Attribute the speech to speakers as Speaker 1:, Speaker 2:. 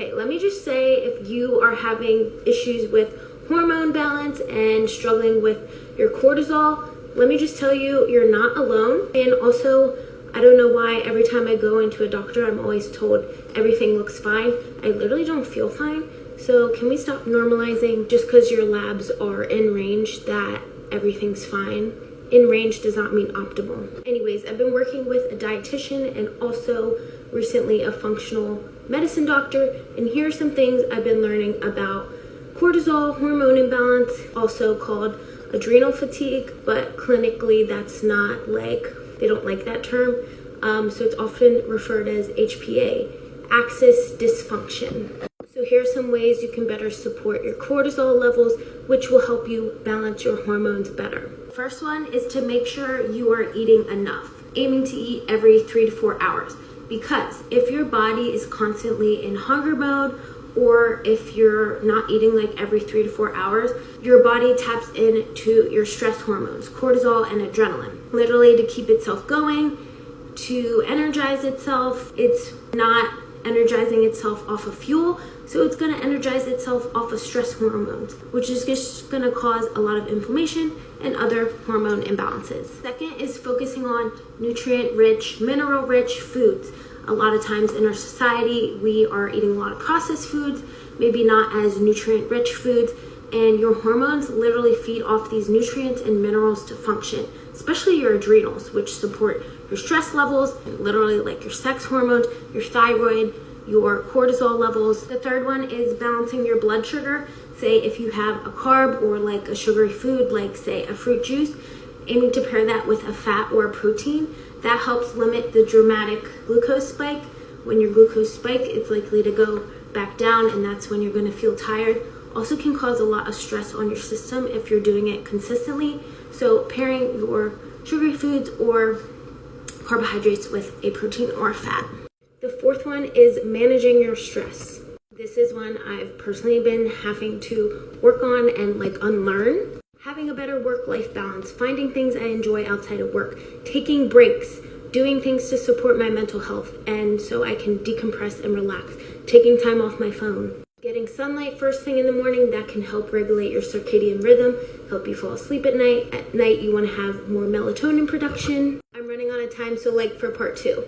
Speaker 1: Okay, let me just say, if you are having issues with hormone balance and struggling with your cortisol, let me just tell you, you're not alone. And also, I don't know why every time I go into a doctor, I'm always told everything looks fine. I literally don't feel fine. So can we stop normalizing just because your labs are in range that everything's fine? In range does not mean optimal. Anyways, I've been working with a dietitian and also recently a functional medicine doctor, and here are some things I've been learning about cortisol, hormone imbalance, also called adrenal fatigue, but clinically that's not like, they don't like that term. So it's often referred as HPA, axis dysfunction. So here are some ways you can better support your cortisol levels, which will help you balance your hormones better. First one is to make sure you are eating enough, aiming to eat every 3 to 4 hours. Because if your body is constantly in hunger mode, or if you're not eating like every 3 to 4 hours, your body taps into your stress hormones, cortisol and adrenaline, literally to keep itself going, to energize itself. It's not energizing itself off of fuel, so it's going to energize itself off of stress hormones, which is just going to cause a lot of inflammation and other hormone imbalances. Second is focusing on nutrient-rich, mineral-rich foods. A lot of times in our society, we are eating a lot of processed foods, maybe not as nutrient-rich foods, and your hormones literally feed off these nutrients and minerals to function, especially your adrenals, which support your stress levels, literally like your sex hormones, your thyroid, your cortisol levels. The third one is balancing your blood sugar. Say if you have a carb or like a sugary food, like say a fruit juice, aiming to pair that with a fat or a protein. That helps limit the dramatic glucose spike. When your glucose spike, it's likely to go back down, and that's when you're going to feel tired. Also can cause a lot of stress on your system if you're doing it consistently. So pairing your sugary foods or carbohydrates with a protein or a fat. The fourth one is managing your stress. This is one I've personally been having to work on and like unlearn. Having a better work-life balance, finding things I enjoy outside of work, taking breaks, doing things to support my mental health and so I can decompress and relax, taking time off my phone. Getting sunlight first thing in the morning, that can help regulate your circadian rhythm, help you fall asleep at night. At night, you want to have more melatonin production. I'm running out of time, so like for part 2.